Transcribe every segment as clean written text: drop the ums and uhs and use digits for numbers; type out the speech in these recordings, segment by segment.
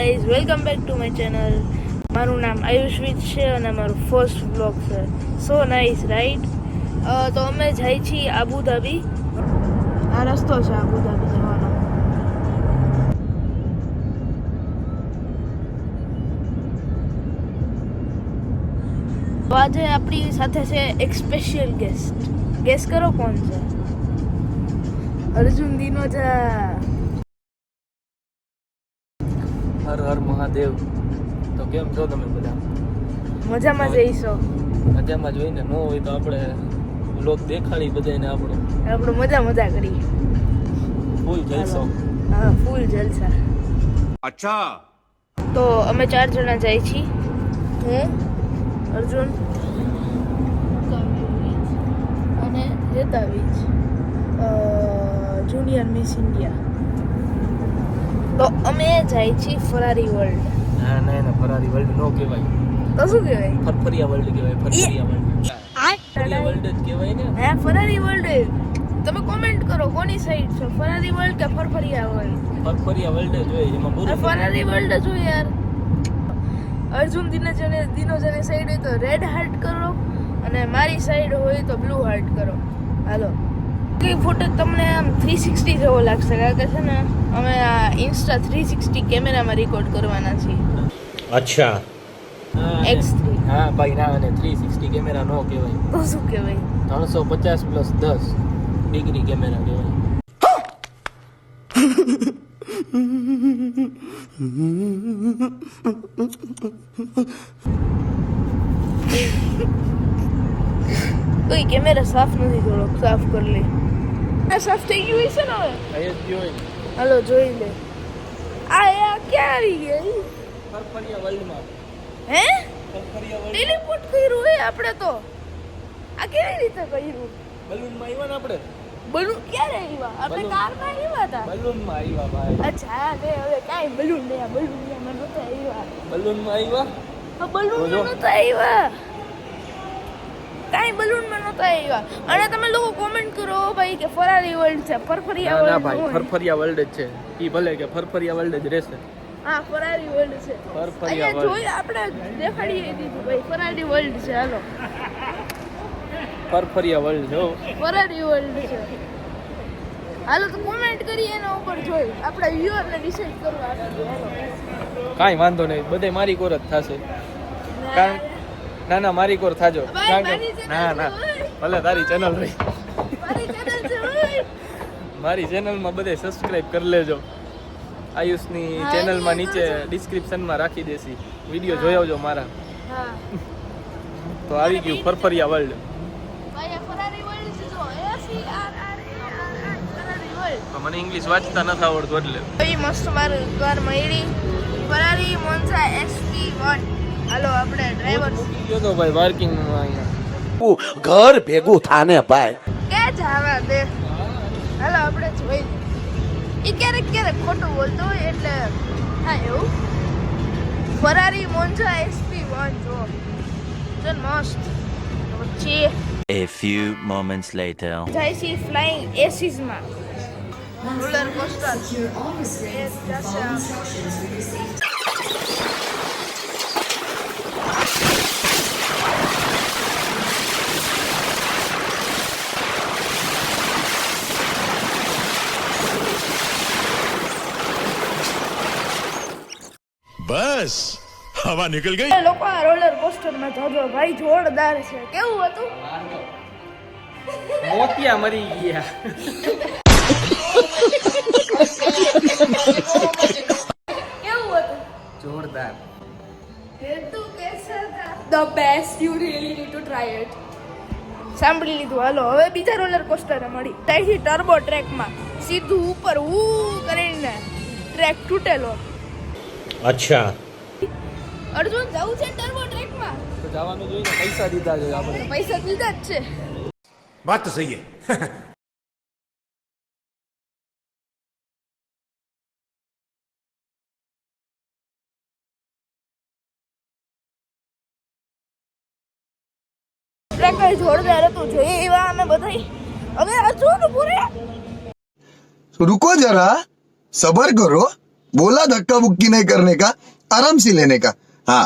Guys, welcome back to my channel. મારું નામ આયુષવીત છે અને મારું ફર્સ્ટ વ્લોગ છે. સો નાઇસ રાઈટ. તો અમે જઈએ છીએ આબુધાબી. આ રસ્તો છે આબુધાબી જવાનો. તો આજે આપણી સાથે છે એક સ્પેશિયલ ગેસ્ટ. ગેસ કરો કોણ છે? અર્જુન દિનોજા. હર હર મહાદેવ. તો કેમ છો તમે બધા? મજામાં જઈશો? મજામાં જોઈને ન હોય તો આપણે વ્લોગ દેખાડી બધાને આપણો મજા કરી. ફૂલ જલસો. હા, ફૂલ જલસા. અચ્છા. તો અમે 4 જણા જઈએ છીએ. હું, અર્જુન અને હેતાવીજ, જુનિયર મિસ ઇન્ડિયા. તો અમે જઈએ છીએ ફરારી વર્લ્ડ. ના ફરારી વર્લ્ડ નો કહેવાય. તો શું કહેવાય? ફરફરિયા વર્લ્ડ કહેવાય. ફરફરિયા વર્લ્ડ જ કહેવાય ને. હે, ફરારી વર્લ્ડ. તમે કોમેન્ટ કરો કોની સાઈડ છો, ફરારી વર્લ્ડ કે ફરફરિયા વર્લ્ડ? ફરફરિયા વર્લ્ડ જ હોય, એમાં બોલો. ફરારી વર્લ્ડ જ હોય યાર. અર્જુન દિનોજાની સાઈડ હોય તો રેડ હાર્ટ કરો અને મારી સાઈડ હોય તો બ્લુ હાર્ટ કરો. હાલો. કઈ ફોટો તમને આમ 360 જેવો લાગશે, કારણ કે છે ને અમે આ ઇન્સ્ટા 360 કેમેરામાં રેકોર્ડ કરવાના છીએ. અચ્છા. X3. હા ભાઈ, ના અને 360 કેમેરા નો કહેવાય. તો શું કહેવાય? 350+10 ડિગ્રી કેમેરા કહેવાય. કોઈ કેમેરા સાફ નથી, થોડોક સાફ કરી લે. આ સાફ થઈ ગયું હશે ને હવે? આયે જ હોય. હાલો જોઈ લે. આ ક્યાં આવી ગઈ? ફરફરિયા વર્લ્ડમાં. હે? ફરફરિયા વર્લ્ડ. ટેલિપોર્ટ કર્યું હોય આપણે તો. આ કેવી રીતે કર્યું? બલૂનમાં આવ્યા ને આપણે. બલૂન ક્યારે આવ્યા? આપણે કારમાં આવ્યા હતા. બલૂનમાં આવ્યા ભાઈ. અચ્છા, ને હવે કાઈ બલૂન નહી, બલૂન નહોતા આવ્યા. બલૂનમાં આવ્યા. બલૂન નહોતા આવ્યા. કાઈ બલૂનમાં નહોતા આવ્યા. અને તમે લોકો કોમેન્ટ કરો ભાઈ કે ફરારી વર્લ્ડ છે, ફરફરિયા વર્લ્ડ. ના ભાઈ, ફરફરિયા વર્લ્ડ જ છે. ઈ ભલે કે ફરફરિયા વર્લ્ડ જ રહેશે. હા, ફરારી વર્લ્ડ છે. ફરફરિયા અહીંયા જોઈ આપણે દેખાડી દીધું ભાઈ, ફરારી વર્લ્ડ છે. હાલો, ફરફરિયા વર્લ્ડ જો. ફરારી વર્લ્ડ છે. હાલો તો કોમેન્ટ કરી એના ઉપર જોઈ આપણા વ્યુઅરને ડિસાઈડ કરવા આપીએ. હાલો, કાંઈ વાંધો નહીં, બધે મારી કોર જ થશે. કારણ ના મારી કોર થાજો. કારણ કે ના ભલે તારી ચેનલ રહી. મારી ચેનલ છે ભાઈ. મારી ચેનલમાં બધે સબસ્ક્રાઇબ કરી લેજો. આયુષની ચેનલમાં નીચે ડિસ્ક્રિપ્શનમાં રાખી દેસી. વિડીયો જોઈ આવજો મારા. હા, તો આવી ગયું ફરફરિયા વર્લ્ડ. ભાઈ આ ફરારી વર્લ્ડ છે જો. ફરારી વર્લ્ડ. તો મને ઇંગ્લિશ વાંચતા નથી આવડતું એટલે. ભાઈ મસ્ત મારું કાર મળી. ફરારી મોન્ઝા SP1. હાલો આપણે ડ્રાઈવર ગયો તો ભાઈ પાર્કિંગમાં અહીંયા. ઘર ભેગું થાને ભાઈ. કે જાવા દે. હાલો આપણે જોઈ. એ ક્યારેક ખોટું બોલતો હોય એટલે હા એવું. ફરારી મોન્ઝા SP1 જો ચલ મસ્ત. પછી A few moments later. જાય છે ફ્લાઇંગ એસીસમાં. Roller coaster. બસ હવા નીકળ ગઈ. લોકો આ રોલર કોસ્ટરમાં જોજો ભાઈ, જોરદાર છે. કેવું હતું? મોતિયા મરી ગયા. કેવું હતું? જોરદાર. The best, you really need to try it. સાંભળી લીધું. હાલો હવે બીજા રોલર કોસ્ટર મળી. ત્યાંથી ટર્બો ટ્રેકમાં સીધું ઉપર કરીને ટ્રેક તૂટેલો. અચ્છા. અર્જુન જવું છે ટર્બો ટ્રેકમાં? તો જવાનું જોઈને પૈસા દીધા છે આપણે. પૈસા દીધા જ છે. વાત તો સહી હે. ટ્રેક જોરદાર હતું. જોઈએ એવા અમે બધા. હવે અર્જુન પૂરે रुको जरा सबर करो. बोला धक्का बुक्की नहीं करने का, आराम से लेने का. हाँ.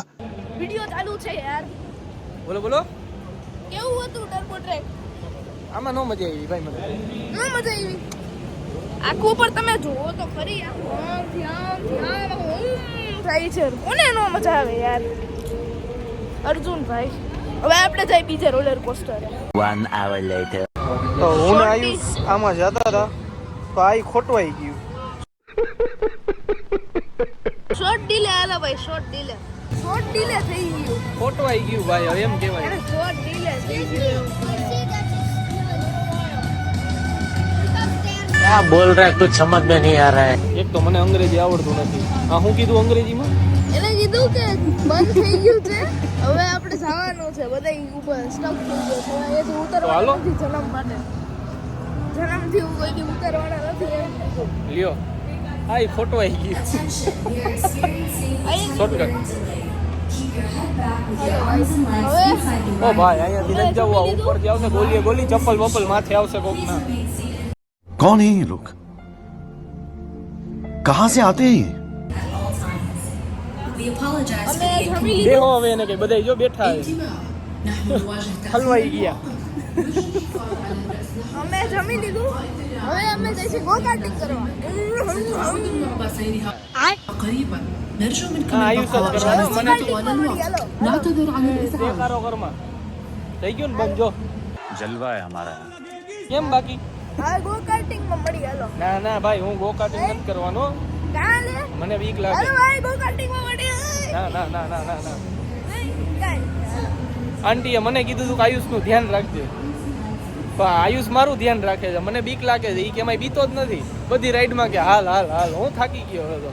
વિડિયો ચાલુ છે યાર. બોલો બોલો. કેવું હતું ટર્બો ટ્રેક? આમાં નો મજા આવી ભાઈ મને. ના મજા આવી. આખું ઉપર તમે જુઓ તો ખરી આમ ધ્યાન થાય છે. કોને નો મજા આવે યાર? અર્જુન ભાઈ. હવે આપણે જઈ બીજે રોલર કોસ્ટર. 1 hour later. તો હું ને આયુષ આમાં જતા હતા તો આ ખોટવાઈ ગયું. શોર્ટ ડીલે આલા ભાઈ, શોર્ટ ડીલે. શોર્ટ ડીલે થઈ ગયું. ખોટવાઈ ગયું ભાઈ, હવે એમ કહેવાય. અરે શોર્ટ ડીલે થઈ ગયું. क्या बोल रहा है, कुछ समझ में नहीं आ रहा है. એક તો મને અંગ્રેજી આવડતું નથી. આ હું કીધું અંગ્રેજીમાં? એને કીધું કે બંધ થઈ ગયું છે, હવે આપણે જવાનું છે. બધા ઉપર સ્ટક થઈ ગયો છે. એ તો તો હાલો. ઉતરવાનું નથી જન્મ માટે. જન્મથી કોઈ દી ઉતરવાના નથી એમ. લ્યો આ ખોટવાઈ ગયું. શોર્ટકટ. હવે ઓ ભાઈ અહીંયાથી નથી જવું, આ ઉપરથી આવશે ગોલીએ ગોલી, ચપ્પલ બપ્પલ માથે આવશે કોક ના. कौन है ये लोग? कहाँ से आते हैं ये? અમે જમી લીધું. બેહો હવે એને કઈ બધાય જો બેઠા છે. હલવાઈ ગયા. અમે જમી લીધું. હવે અમે જઈશું ગો કાર્ટિંગ કરવા. હા આયુષ જ કરવાનો મને કાર્ટિંગમાં મળી, હાલો. બેકારો ઘરમાં થઈ ગયું ને બંધ જો जलवा है हमारा. કેમ બાકી? હા ગો કાર્ટિંગમાં મળી, હાલો. ના ના ભાઈ હું ગો કાર્ટિંગ નથી કરવાનો, કાલે મને બીક હાલો લાગે. ભાઈ ગો કાર્ટિંગમાં મળી. ના ના ના ના ના ના કાઈ આંટીએ મને કીધું હતું કે આયુષનું ધ્યાન રાખજે, પણ આયુષ મારું ધ્યાન રાખે છે, મને બીક લાગે છે. એ કે એમાં બીતો જ નથી બધી રાઈડમાં કે હાલ હાલ હાલ. હું થાકી ગયો હવે તો.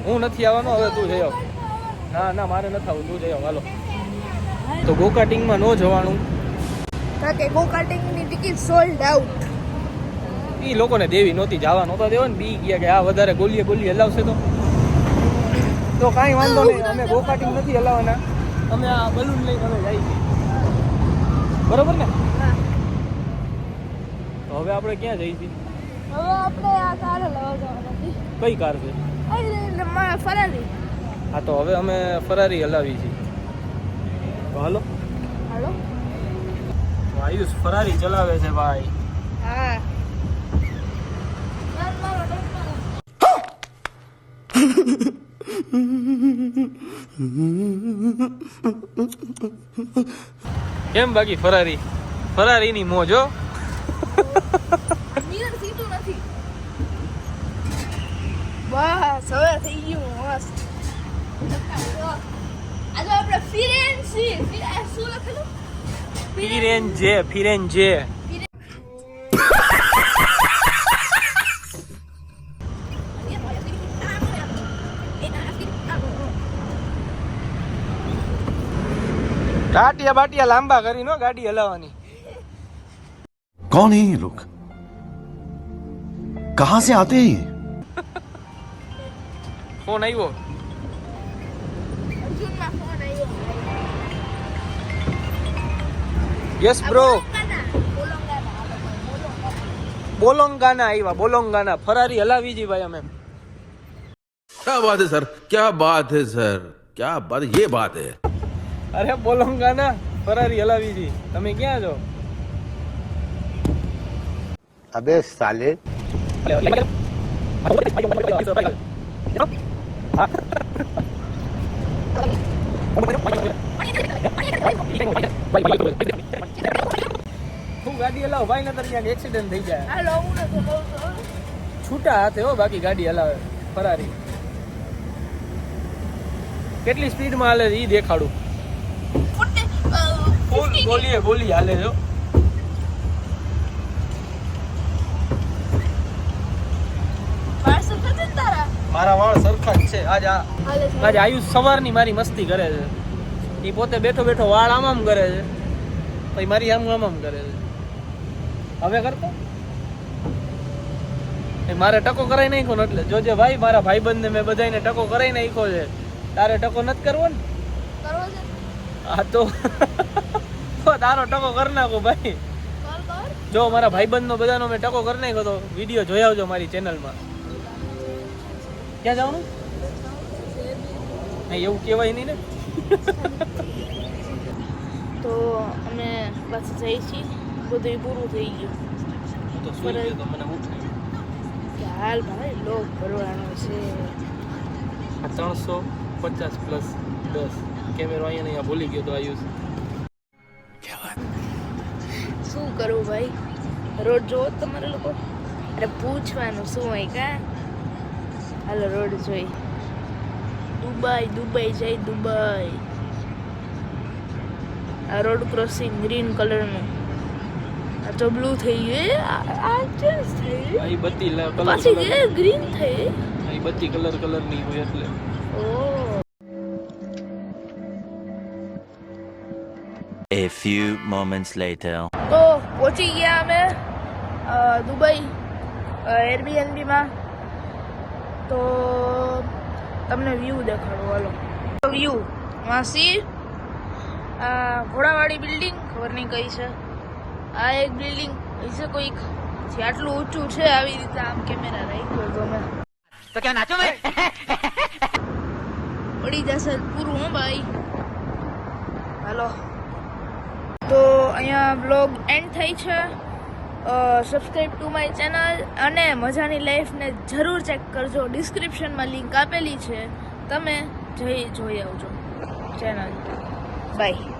હું નથી આવવાનો, હવે તું જઈ આવ. ના ના મારે નથી આવવું, તું જઈ આવ હાલો. તો ગો કાર્ટિંગમાં ન જવાનું. કારણ કે ગો કાર્ટિંગની ટિકિટ સોલ્ડ આઉટ. એ લોકોને દેવી નહોતી, જવા નહોતા દેવા ને, બી ગયા કે આ વધારે ગોલીએ ગોલી હલાવશે તો કાંઈ વાંધો નહીં, અમે ગો કાર્ટિંગ નથી હલાવવાના, અમે આ બલૂન લઈને અમે જઈએ છીએ. બરોબર ને? તો હવે આપણે ક્યાં જઈએ છીએ? હવે આપણે આ કાર લેવા જવાના છે. કઈ કાર છે? ફરારી. હા તો હવે અમે ફરારી હલાવી છીએ. તો હાલો. હાલો. તો આયુષ ફરારી ચલાવે છે ભાઈ. હા. કેમ બાકી ફરારી? ફરારીની મોજ હો. મિરર સીધું નથી. બસ હવે થઈ ગયું મસ્ત. આજે આપણે ફિરેન્સી શું લખેલું? ફિરેન્જે. ટાટિયા બાટિયા લાંબા કરીને ગાડી હલાવવાની. कौन है ये लोग? कहाँ से आते हैं ये? ફોન આવ્યો. અર્જુનના ફોન આવ્યો. Yes bro. બોલોંગાના. બોલોંગાના આવ્યા, બોલોંગાના. ફરારી હલાવી જી ભાઈ અમે. क्या बात है सर, क्या बात है सर, क्या बात, ये बात है. અરે બોલોંગાના ફરારી હલાવી જી. તમે ક્યાં છો? अबे साले. હું ગાડી હલાવ ભાઈ, નતર ક્યાંક એક્સિડન્ટ થઈ જાય. હાલો હું નથી બોલતો. છૂટા હાથે હો, બાકી ગાડી હલાવે ફરારી. કેટલી સ્પીડમાં હાલે છે ઈ દેખાડું. ફૂલ ગોલીએ ગોલી હાલે છો. મારા વાળ સરખા જ છે. આજે આયુષ સવારની મારી મસ્તી કરે છે. એ પોતે બેઠો બેઠો વાળ આમ કરે છે, પછી મારી આમ કરે છે. હવે કરતો મારે ટકો કરાઈ નાખ્યો ને, એટલે જોજે ભાઈ, મારા ભાઈબંધને મેં બધાને ટકો કરાઈ નાખ્યો છે. તારે ટકો નથી કરવો ને? કરવો છે આ તો તારો ટકો કરી નાખો ભાઈ. કર જો મારા ભાઈબંધનો બધાનો મેં ટકો કરી નાખ્યો તો વિડીયો જોઈ આવજો મારી ચેનલમાં. ક્યાં જવાનું? નહીં એવું કહેવાય નહીં ને. તો અમે પાછું જઈએ છીએ. બધું પૂરું થઈ ગયું. હું તો સુઈ ગયો તો મને ઉઠાવી. કે હાલ ભાઈ લોક ભરવાનો છે. 350 પ્લસ 10 કેમેરો અહીંયા ભૂલી ગયો તો આયુષ. શું કરવું ભાઈ? રોડ જોવો તમારે લોકો? અરે પૂછવાનું શું હોય કા? હાલો રોડ જોઈ. દુબઈ જઈ દુબઈ. આ રોડ ક્રોસિંગ ગ્રીન કલરનું. આ તો બ્લુ થઈ ગયું. આ ચેન્જ થઈ ગયું. આ બત્તી પાછી કલર ગ્રીન થઈ. આ બત્તી કલરની હોય એટલે. ઓહ A few moments later. તો પહોંચી ગયા અમે દુબઈ એરબીએનબીમાં. તો તમને વ્યૂ દેખાડો હાલો. વ્યૂ વાસી ઘોડાવાળી બિલ્ડિંગ ખબર નહીં કઈ છે. આ એક બિલ્ડિંગ છે કોઈક જે આટલું ઊંચું છે. આવી રીતે આમ કેમેરા રાખ્યો તો મેં तो क्या नाचो मैं? પડી જશે પૂરું હો ભાઈ. હાલો તો અહીંયા બ્લોગ એન્ડ થઈ છે. સબસ્ક્રાઈબ ટુ માય ચેનલ અને મજાની લાઈફને જરૂર ચેક કરજો. ડિસ્ક્રિપ્શનમાં લિંક આપેલી છે. તમે જોઈ આવજો ચેનલ. બાય.